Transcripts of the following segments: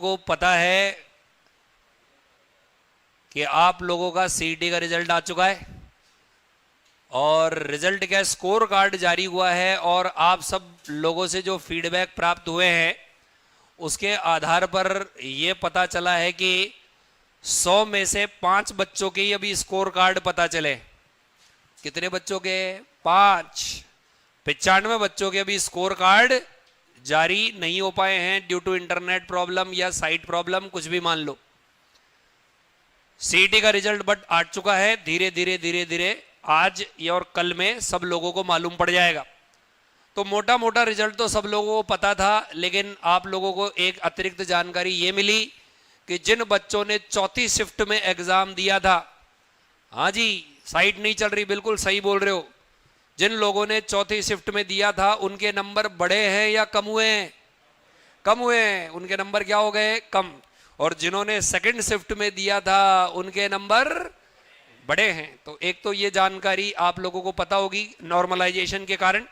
को पता है कि आप लोगों का सीईटी का रिजल्ट आ चुका है और रिजल्ट का स्कोर कार्ड जारी हुआ है और आप सब लोगों से जो फीडबैक प्राप्त हुए हैं उसके आधार पर यह पता चला है कि 100 में से 5 बच्चों के ही अभी स्कोर कार्ड पता चले। कितने बच्चों के? 5। 95 बच्चों के अभी स्कोर कार्ड जारी नहीं हो पाए हैं ड्यू टू इंटरनेट प्रॉब्लम या साइट प्रॉब्लम, कुछ भी मान लो। सीईटी का रिजल्ट बट आ चुका है। धीरे धीरे धीरे धीरे आज या और कल में सब लोगों को मालूम पड़ जाएगा। तो मोटा मोटा रिजल्ट तो सब लोगों को पता था, लेकिन आप लोगों को एक अतिरिक्त जानकारी ये मिली कि जिन बच्चों ने चौथी शिफ्ट में एग्जाम दिया था, हाँ जी साइट नहीं चल रही, बिल्कुल सही बोल रहे हो, जिन लोगों ने चौथी शिफ्ट में दिया था उनके नंबर बढ़े हैं या कम हुए हैं? कम हुए हैं। उनके नंबर क्या हो गए? कम। और जिन्होंने सेकंड शिफ्ट में दिया था उनके नंबर बढ़े हैं। तो एक तो ये जानकारी आप लोगों को पता होगी नॉर्मलाइजेशन के कारण।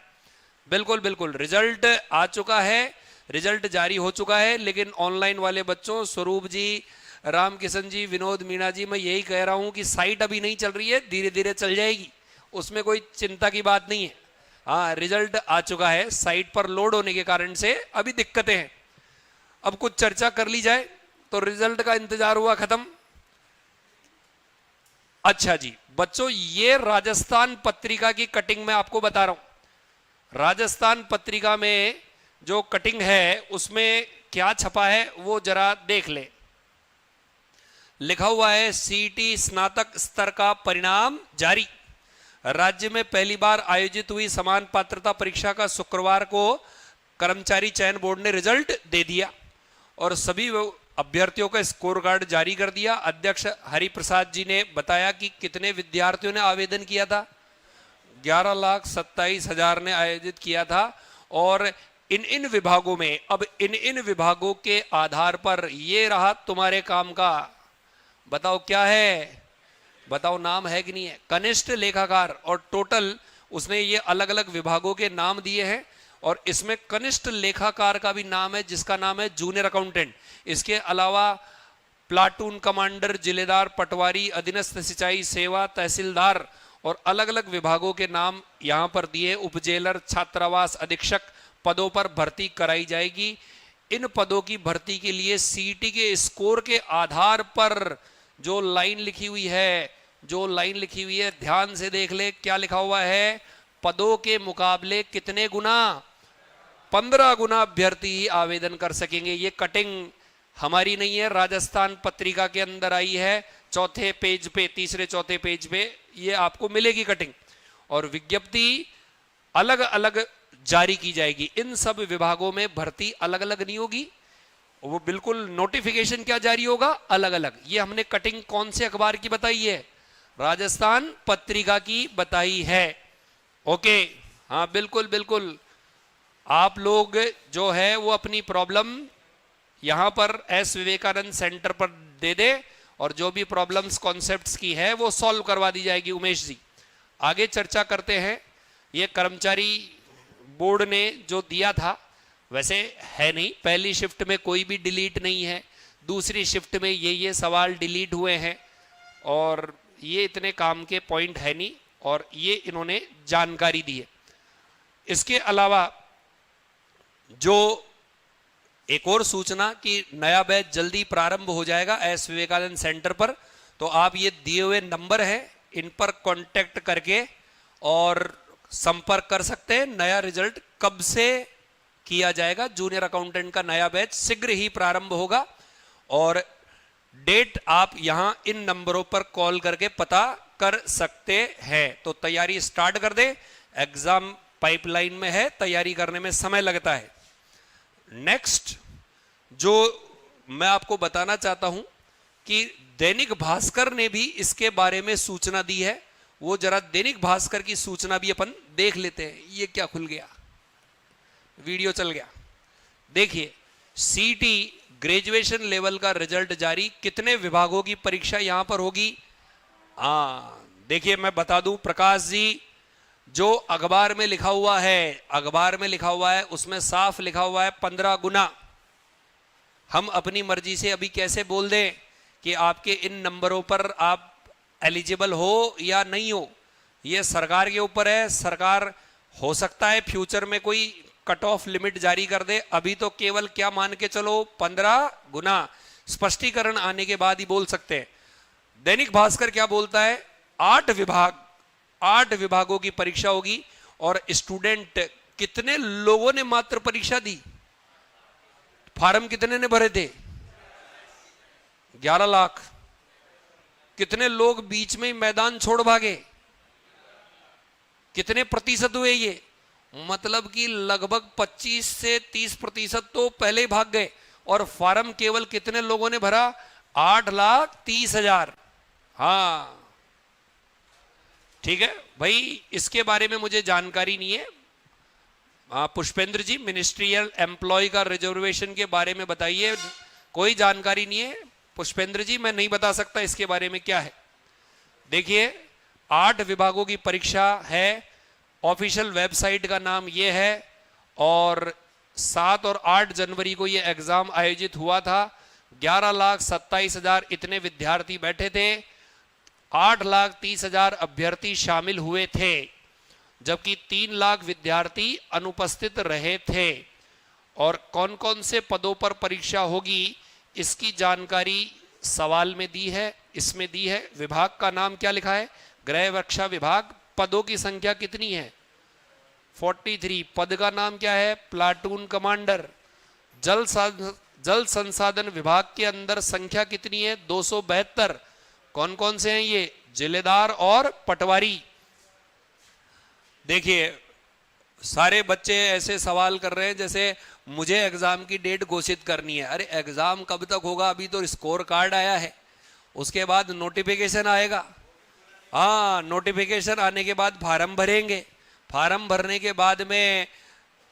बिल्कुल बिल्कुल रिजल्ट आ चुका है, रिजल्ट जारी हो चुका है, लेकिन ऑनलाइन वाले बच्चों, स्वरूप जी, रामकिशन जी, विनोद मीणा जी, मैं यही कह रहा हूं कि साइट अभी नहीं चल रही है, धीरे धीरे चल जाएगी, उसमें कोई चिंता की बात नहीं है। हाँ रिजल्ट आ चुका है, साइट पर लोड होने के कारण से अभी दिक्कतें हैं। अब कुछ चर्चा कर ली जाए। तो रिजल्ट का इंतजार हुआ खत्म। अच्छा जी बच्चों, ये राजस्थान पत्रिका की कटिंग मैं आपको बता रहा हूं। राजस्थान पत्रिका में जो कटिंग है उसमें क्या छपा है वो जरा देख ले। लिखा हुआ है सीईटी स्नातक स्तर का परिणाम जारी। राज्य में पहली बार आयोजित हुई समान पात्रता परीक्षा का शुक्रवार को कर्मचारी चयन बोर्ड ने रिजल्ट दे दिया और सभी अभ्यर्थियों का स्कोर कार्ड जारी कर दिया। अध्यक्ष हरिप्रसाद जी ने बताया कि कितने विद्यार्थियों ने आवेदन किया था? 11,27,000 ने आयोजित किया था। और इन विभागों में, अब इन विभागों के आधार पर ये रहा तुम्हारे काम का। बताओ क्या है? बताओ नाम है कि नहीं है? कनिष्ठ लेखाकार। और टोटल उसने ये अलग अलग विभागों के नाम दिए हैं और इसमें कनिष्ठ लेखाकार का भी नाम है जिसका नाम है जूनियर अकाउंटेंट। इसके अलावा प्लाटून कमांडर, जिलेदार, पटवारी, अधीनस्थ सिंचाई सेवा, तहसीलदार और अलग अलग विभागों के नाम यहां पर दिए। उपजेलर, छात्रावास अधीक्षक पदों पर भर्ती कराई जाएगी। इन पदों की भर्ती के लिए सीईटी के स्कोर के आधार पर जो लाइन लिखी हुई है, ध्यान से देख ले क्या लिखा हुआ है। पदों के मुकाबले कितने गुना? 15 गुना अभ्यर्थी ही आवेदन कर सकेंगे। ये कटिंग हमारी नहीं है, राजस्थान पत्रिका के अंदर आई है। चौथे पेज पे, तीसरे चौथे पेज पे ये आपको मिलेगी कटिंग। और विज्ञप्ति अलग अलग जारी की जाएगी। इन सब विभागों में भर्ती अलग अलग नहीं होगी, वो बिल्कुल नोटिफिकेशन क्या जारी होगा? अलग अलग। ये हमने कटिंग कौन से अखबार की बताई है? राजस्थान पत्रिका की बताई है। ओके, हाँ बिल्कुल बिल्कुल। आप लोग जो है वो अपनी प्रॉब्लम यहां पर एस विवेकानंद सेंटर पर दे दे और जो भी प्रॉब्लम्स कॉन्सेप्ट्स की है वो सॉल्व करवा दी जाएगी। उमेश जी आगे चर्चा करते हैं। ये कर्मचारी बोर्ड ने जो दिया था वैसे है नहीं, पहली शिफ्ट में कोई भी डिलीट नहीं है, दूसरी शिफ्ट में ये सवाल डिलीट हुए हैं और ये इतने काम के पॉइंट है नहीं और ये इन्होंने जानकारी दी है। इसके अलावा जो एक और सूचना कि नया बैच जल्दी प्रारंभ हो जाएगा एस विवेकानंद सेंटर पर, तो आप ये दिए हुए नंबर है इन पर कांटेक्ट करके और संपर्क कर सकते हैं। नया रिजल्ट कब से किया जाएगा? जूनियर अकाउंटेंट का नया बैच शीघ्र ही प्रारंभ होगा और डेट आप यहां इन नंबरों पर कॉल करके पता कर सकते हैं। तो तैयारी स्टार्ट कर दे, एग्जाम पाइपलाइन में है, तैयारी करने में समय लगता है। नेक्स्ट जो मैं आपको बताना चाहता हूं कि दैनिक भास्कर ने भी इसके बारे में सूचना दी है, वो जरा दैनिक भास्कर की सूचना भी अपन देख लेते हैं। ये क्या खुल गया? वीडियो चल गया। देखिए, सीईटी ग्रेजुएशन लेवल का रिजल्ट जारी। कितने विभागों की परीक्षा यहां पर होगी? देखिए मैं बता दूं प्रकाश जी, जो अखबार में लिखा हुआ है उसमें साफ लिखा हुआ है 15 गुना। हम अपनी मर्जी से अभी कैसे बोल दें कि आपके इन नंबरों पर आप एलिजिबल हो या नहीं हो, ये सरकार के ऊपर है। सरकार हो सकता है फ्यूचर में कोई कट ऑफ लिमिट जारी कर दे, अभी तो केवल क्या मान के चलो 15 गुना, स्पष्टीकरण आने के बाद ही बोल सकते हैं। दैनिक भास्कर क्या बोलता है, 8 विभागों की परीक्षा होगी और स्टूडेंट कितने लोगों ने मात्र परीक्षा दी, फार्म कितने ने भरे थे, 11 लाख। कितने लोग बीच में ही मैदान छोड़ भागे, कितने प्रतिशत हुए ये, मतलब कि लगभग 25 से 30% तो पहले ही भाग गए। और फार्म केवल कितने लोगों ने भरा, 8,30,000। हाँ ठीक है भाई, इसके बारे में मुझे जानकारी नहीं है। पुष्पेंद्र जी, मिनिस्ट्रियल एम्प्लॉय का रिजर्वेशन के बारे में बताइए। कोई जानकारी नहीं है पुष्पेंद्र जी, मैं नहीं बता सकता इसके बारे में क्या है। देखिए 8 विभागों की परीक्षा है, ऑफिशियल वेबसाइट का नाम ये है, और 7 और 8 जनवरी को ये एग्जाम आयोजित हुआ था। 11,27,000 इतने विद्यार्थी बैठे थे, 8,30,000 अभ्यर्थी शामिल हुए थे, जबकि 3 लाख विद्यार्थी अनुपस्थित रहे थे। और कौन कौन से पदों पर परीक्षा होगी इसकी जानकारी सवाल में दी है, इसमें दी है। विभाग का नाम क्या लिखा है, गृह रक्षा विभाग। पदों की संख्या कितनी है, 43। पद का नाम क्या है, प्लाटून कमांडर। जल संसाधन विभाग के अंदर संख्या कितनी है, 272। कौन कौन से हैं ये, जिलेदार और पटवारी। देखिए सारे बच्चे ऐसे सवाल कर रहे हैं जैसे मुझे एग्जाम की डेट घोषित करनी है। अरे एग्जाम कब तक होगा, अभी तो स्कोर कार्ड आया है, उसके बाद नोटिफिकेशन आएगा। हाँ, नोटिफिकेशन आने के बाद फार्म भरेंगे, फार्म भरने के बाद में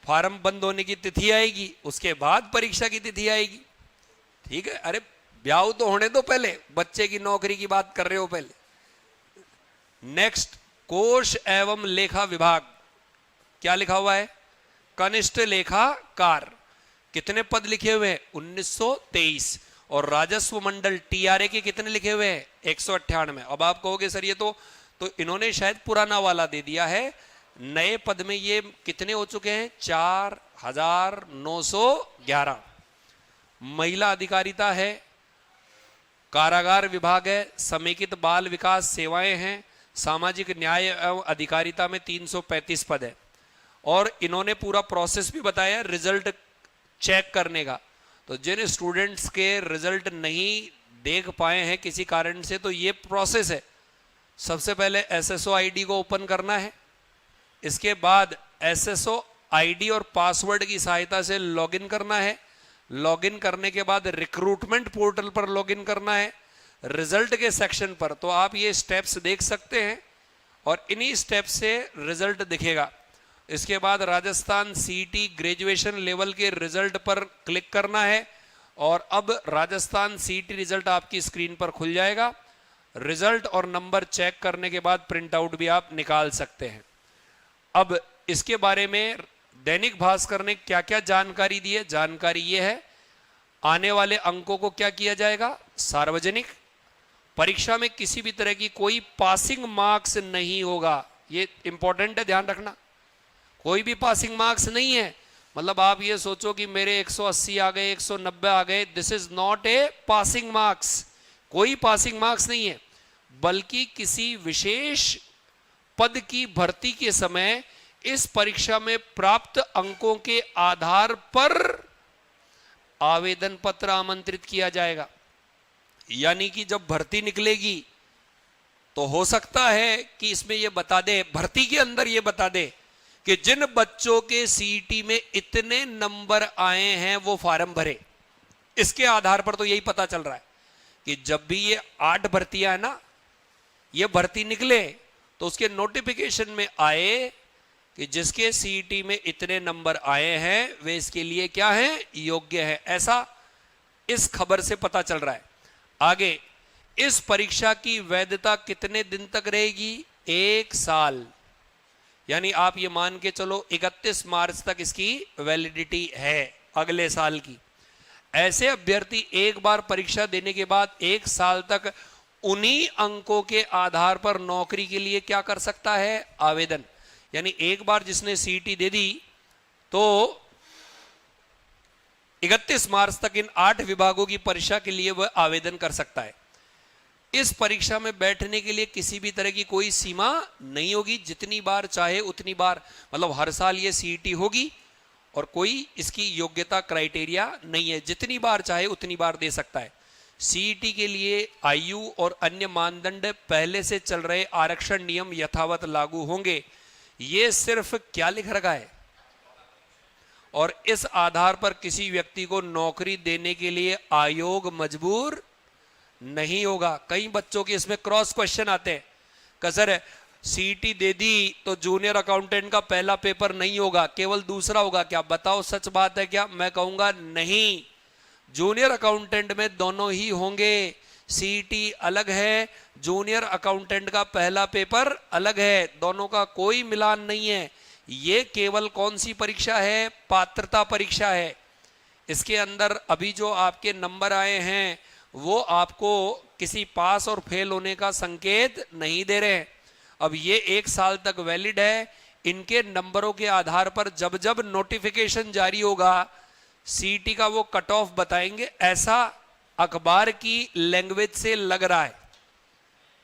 फार्म बंद होने की तिथि आएगी, उसके बाद परीक्षा की तिथि आएगी। ठीक है, अरे ब्याह तो होने दो पहले, बच्चे की नौकरी की बात कर रहे हो पहले। नेक्स्ट, कोष एवं लेखा विभाग, क्या लिखा हुआ है, कनिष्ठ लेखाकार। कितने पद लिखे हुए हैं, 1923। और राजस्व मंडल टीआरए के कितने लिखे हुए हैं, 198। अब आप कहोगे सर ये तो इन्होंने शायद पुराना वाला दे दिया है, नए पद में ये कितने हो चुके हैं, 4,911। महिला अधिकारिता है, कारागार विभाग है, समेकित बाल विकास सेवाएं हैं, सामाजिक न्याय एवं अधिकारिता में 335 पद है। और इन्होंने पूरा प्रोसेस भी बताया रिजल्ट चेक करने का। तो जिन स्टूडेंट्स के रिजल्ट नहीं देख पाए हैं किसी कारण से, तो ये प्रोसेस है। सबसे पहले एसएसओ आईडी को ओपन करना है, इसके बाद एसएसओ आईडी और पासवर्ड की सहायता से लॉगिन करना है। लॉगिन करने के बाद रिक्रूटमेंट पोर्टल पर लॉगिन करना है, रिजल्ट के सेक्शन पर। तो आप ये स्टेप्स देख सकते हैं और इन्हीं स्टेप्स से रिजल्ट दिखेगा। इसके बाद राजस्थान सीईटी ग्रेजुएशन लेवल के रिजल्ट पर क्लिक करना है और अब राजस्थान सीईटी रिजल्ट आपकी स्क्रीन पर खुल जाएगा। रिजल्ट और नंबर चेक करने के बाद प्रिंट आउट भी आप निकाल सकते हैं। अब इसके बारे में दैनिक भास्कर ने क्या क्या जानकारी दी है, जानकारी ये है, आने वाले अंकों को क्या किया जाएगा, सार्वजनिक। परीक्षा में किसी भी तरह की कोई पासिंग मार्क्स नहीं होगा, ये इंपॉर्टेंट है, ध्यान रखना। कोई भी पासिंग मार्क्स नहीं है, मतलब आप ये सोचो कि मेरे 180 आ गए, 190 आ गए, this is not a passing marks. कोई पासिंग मार्क्स नहीं है, बल्कि किसी विशेष पद की भर्ती के समय इस परीक्षा में प्राप्त अंकों के आधार पर आवेदन पत्र आमंत्रित किया जाएगा। यानी कि जब भर्ती निकलेगी तो हो सकता है कि इसमें यह बता दे, भर्ती के अंदर यह बता दे कि जिन बच्चों के सीईटी में इतने नंबर आए हैं वो फार्म भरे। इसके आधार पर तो यही पता चल रहा है कि जब भी ये 8 भर्तियां है ना, ये भर्ती निकले तो उसके नोटिफिकेशन में आए कि जिसके सीईटी में इतने नंबर आए हैं वे इसके लिए क्या हैं, योग्य है। ऐसा इस खबर से पता चल रहा है। आगे, इस परीक्षा की वैधता कितने दिन तक रहेगी, 1 साल। यानी आप ये मान के चलो 31 मार्च तक इसकी वैलिडिटी है, अगले साल की। ऐसे अभ्यर्थी एक बार परीक्षा देने के बाद 1 साल तक उन्हीं अंकों के आधार पर नौकरी के लिए क्या कर सकता है? आवेदन। यानी एक बार जिसने सीईटी दे दी तो 31 मार्च तक इन 8 विभागों की परीक्षा के लिए वह आवेदन कर सकता है। इस परीक्षा में बैठने के लिए किसी भी तरह की कोई सीमा नहीं होगी, जितनी बार चाहे उतनी बार, मतलब हर साल ये सीईटी होगी और कोई इसकी योग्यता क्राइटेरिया नहीं है, जितनी बार चाहे उतनी बार दे सकता है। सीईटी के लिए आयु और अन्य मानदंड पहले से चल रहे आरक्षण नियम यथावत लागू होंगे। ये सिर्फ क्या लिख रखा है? और इस आधार पर किसी व्यक्ति को नौकरी देने के लिए आयोग मजबूर नहीं होगा। कई बच्चों के इसमें क्रॉस क्वेश्चन आते हैं कि सर सीईटी दे दी तो जूनियर अकाउंटेंट का पहला पेपर नहीं होगा, केवल दूसरा होगा क्या? बताओ सच बात है क्या? मैं कहूंगा नहीं, जूनियर अकाउंटेंट में दोनों ही होंगे। सीईटी अलग है, जूनियर अकाउंटेंट का पहला पेपर अलग है, दोनों का कोई मिलान नहीं है। ये केवल कौन सी परीक्षा है? पात्रता परीक्षा है। इसके अंदर अभी जो आपके नंबर आए हैं वो आपको किसी पास और फेल होने का संकेत नहीं दे रहे हैं। अब ये 1 साल तक वैलिड है। इनके नंबरों के आधार पर जब जब नोटिफिकेशन जारी होगा सीईटी का वो कट ऑफ बताएंगे, ऐसा अखबार की लैंग्वेज से लग रहा है।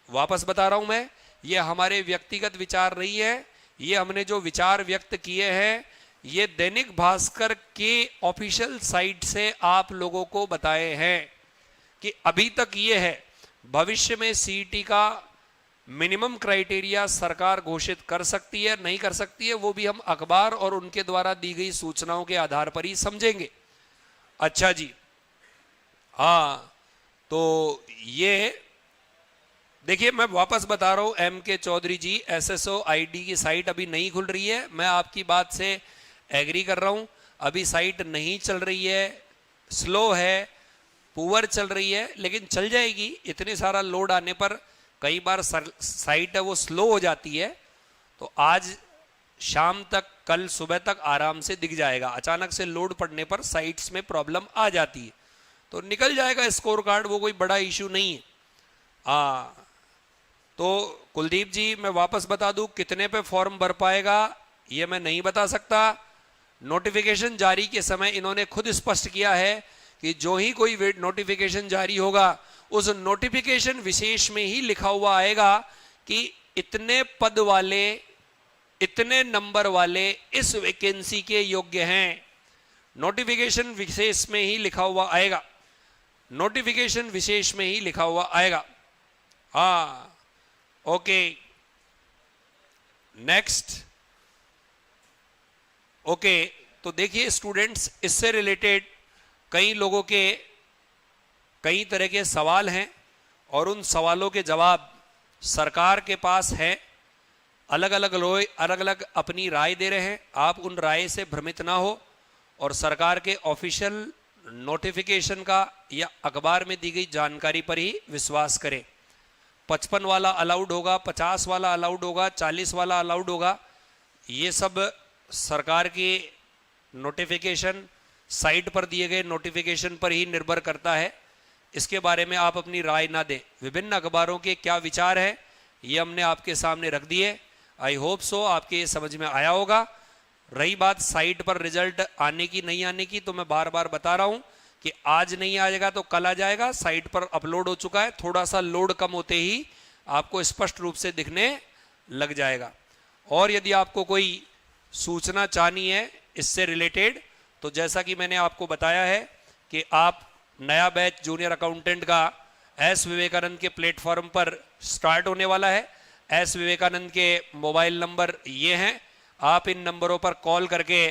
वापस बता रहा हूं मैं, ये हमारे व्यक्तिगत विचार नहीं है, ये हमने जो विचार व्यक्त किए हैं ये दैनिक भास्कर के ऑफिशियल साइट से आप लोगों को बताए हैं कि अभी तक ये है। भविष्य में सीईटी का मिनिमम क्राइटेरिया सरकार घोषित कर सकती है, नहीं कर सकती है, वो भी हम अखबार और उनके द्वारा दी गई सूचनाओं के आधार पर ही समझेंगे। अच्छा जी, हाँ, तो ये देखिए मैं वापस बता रहा हूं MK चौधरी जी, SSO ID की साइट अभी नहीं खुल रही है। मैं आपकी बात से एग्री कर रहा हूं, अभी साइट नहीं चल रही है, स्लो है, पुअर चल रही है, लेकिन चल जाएगी। इतने सारा लोड आने पर कई बार साइट है वो स्लो हो जाती है, तो आज शाम तक कल सुबह तक आराम से दिख जाएगा। अचानक से लोड पड़ने पर साइट्स में प्रॉब्लम आ जाती है, तो निकल जाएगा स्कोर कार्ड, वो कोई बड़ा इशू नहीं है। हाँ, तो कुलदीप जी मैं वापस बता दूं कितने पे फॉर्म भर पाएगा ये मैं नहीं बता सकता। नोटिफिकेशन जारी के समय इन्होंने खुद स्पष्ट किया है कि जो ही कोई नोटिफिकेशन जारी होगा उस नोटिफिकेशन विशेष में ही लिखा हुआ आएगा कि इतने पद वाले, इतने नंबर वाले इस वैकेंसी के योग्य हैं। नोटिफिकेशन विशेष में ही लिखा हुआ आएगा, नोटिफिकेशन विशेष में ही लिखा हुआ आएगा। हाँ, ओके, नेक्स्ट। ओके, तो देखिए स्टूडेंट्स, इससे रिलेटेड कई लोगों के कई तरह के सवाल हैं और उन सवालों के जवाब सरकार के पास हैं। अलग अलग लोग अलग अलग अपनी राय दे रहे हैं, आप उन राय से भ्रमित ना हो और सरकार के ऑफिशियल नोटिफिकेशन का या अखबार में दी गई जानकारी पर ही विश्वास करें। 55 वाला अलाउड होगा, 50 वाला अलाउड होगा, 40 वाला अलाउड होगा, ये सब सरकार की नोटिफिकेशन साइट पर दिए गए नोटिफिकेशन पर ही निर्भर करता है। इसके बारे में आप अपनी राय ना दें। विभिन्न अखबारों के क्या विचार है ये हमने आपके सामने रख दिए। आई होप सो आपके ये समझ में आया होगा। रही बात साइट पर रिजल्ट आने की नहीं आने की, तो मैं बार बार बता रहा हूं कि आज नहीं आएगा तो कल आ जाएगा। साइट पर अपलोड हो चुका है, थोड़ा सा लोड कम होते ही आपको स्पष्ट रूप से दिखने लग जाएगा। और यदि आपको कोई सूचना चाहिए है इससे रिलेटेड, तो जैसा कि मैंने आपको बताया है कि आप नया बैच जूनियर अकाउंटेंट का एस विवेकानंद के प्लेटफॉर्म पर स्टार्ट होने वाला है। एस विवेकानंद के मोबाइल नंबर ये हैं, आप इन नंबरों पर कॉल करके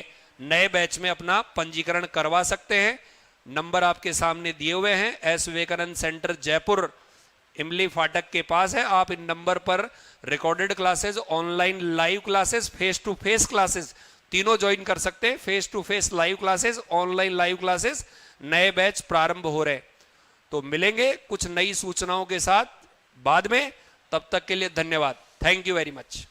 नए बैच में अपना पंजीकरण करवा सकते हैं। नंबर आपके सामने दिए हुए हैं। एस विवेकानंद सेंटर जयपुर इमली फाटक के पास है। आप इन नंबर पर recorded classes, online live classes, face to face classes तीनों ज्वाइन कर सकते हैं। Face to face live classes, online live classes, नए बैच प्रारंभ हो रहे हैं। तो मिलेंगे कुछ नई सूचनाओं के साथ बाद में, तब तक के लिए धन्यवाद। Thank you very much.